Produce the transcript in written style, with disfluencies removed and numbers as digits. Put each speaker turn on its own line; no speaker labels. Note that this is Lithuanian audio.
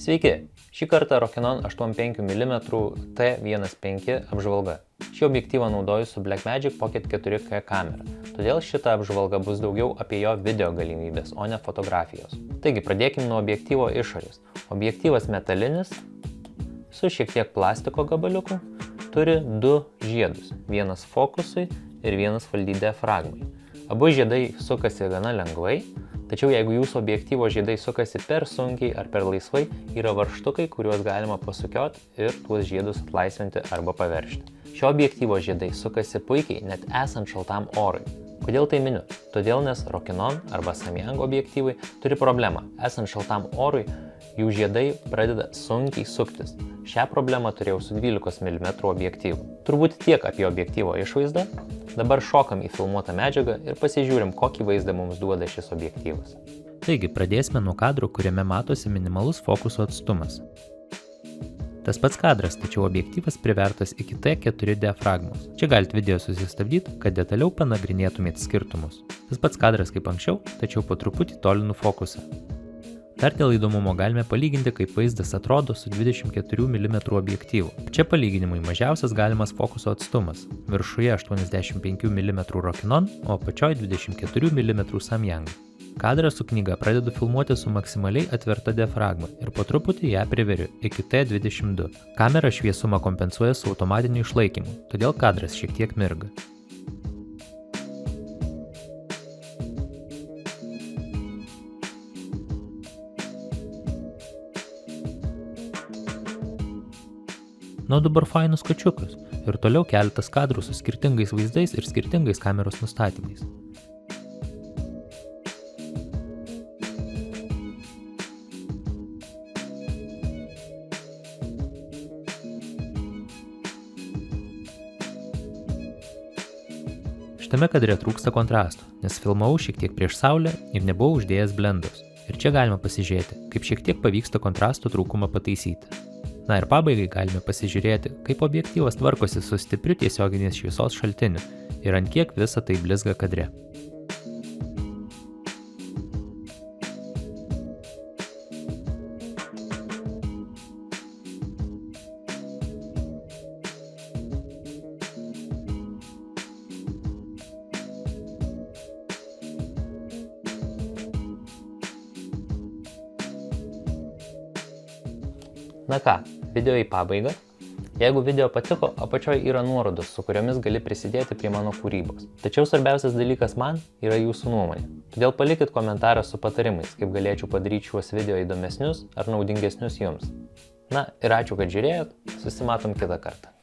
Sveiki, šį kartą Rokinon 85 mm T1.5 apžvalga. Šį objektyvą naudoju su Blackmagic Pocket 4K kamera, todėl šita apžvalga bus daugiau apie jo video galimybės, o ne fotografijos. Taigi pradėkime nuo objektyvo išorės. Objektyvas metalinis, su šiek tiek plastiko gabaliukų, turi du žiedus, vienas fokusui ir vienas valdyti diafragmai. Abu žiedai sukasi gana lengvai, tačiau jeigu jūsų objektyvo žiedai sukasi per sunkiai ar per laisvai, yra varžtukai, kuriuos galima pasukioti ir tuos žiedus atlaisvinti arba paveržti. Šio objektyvo žiedai sukasi puikiai, net esant šaltam orui. Kodėl tai miniu? Todėl, nes Rokinon arba Samyang objektyvai turi problemą. Esant šaltam orui, jų žiedai pradeda sunkiai suktis. Šią problemą turėjau su 12 mm objektyvu. Turbūt tiek apie objektyvo išvaizdą. Dabar šokam į filmuotą medžiagą ir pasižiūrim, kokį vaizdą mums duoda šis objektyvas.
Taigi, pradėsime nuo kadro, kuriame matosi minimalus fokuso atstumas. Tas pats kadras, tačiau objektyvas privertas iki T4 diafragmos. Čia galite video susistabdyti, kad detaliau panagrinėtumėte skirtumus. Tas pats kadras kaip anksčiau, tačiau po truputį tolinu fokusą. Dar dėl įdomumo galime palyginti, kaip vaizdas atrodo su 24 mm objektyvu. Čia palyginimui mažiausias galimas fokuso atstumas. Viršuje 85 mm Rokinon, o apačioje 24 mm Samyang. Kadrą su knyga pradedu filmuoti su maksimaliai atverta diafragma ir po truputį ją priveriu iki T22. Kamera šviesumą kompensuoja su automatiniu išlaikymu, todėl kadras šiek tiek mirga. Na, dabar fainas kačiukas ir toliau keletas kadrų su skirtingais vaizdais ir skirtingais kameros nustatymais. Šitame kadre trūksta kontrasto, nes filmavau šiek tiek prieš saulę ir nebuvau uždėjęs blendos. Ir čia galima pasižiūrėti, kaip šiek tiek pavyksta kontrasto trūkumą pataisyti. Na ir pabaigai galime pasižiūrėti, kaip objektyvas tvarkosi su stipriu tiesioginės šviesos šaltiniu ir ant kiek visa tai blizga kadre.
Na ką, video į pabaigą. Jeigu video patiko, apačioje yra nuorodos, su kuriomis gali prisidėti prie mano kūrybos. Tačiau svarbiausias dalykas man yra jūsų nuomonė. Todėl palikit komentarą su patarimais, kaip galėčiau padaryti šiuos video įdomesnius ar naudingesnius jums. Na ir ačiū, kad žiūrėjot, susimatom kitą kartą.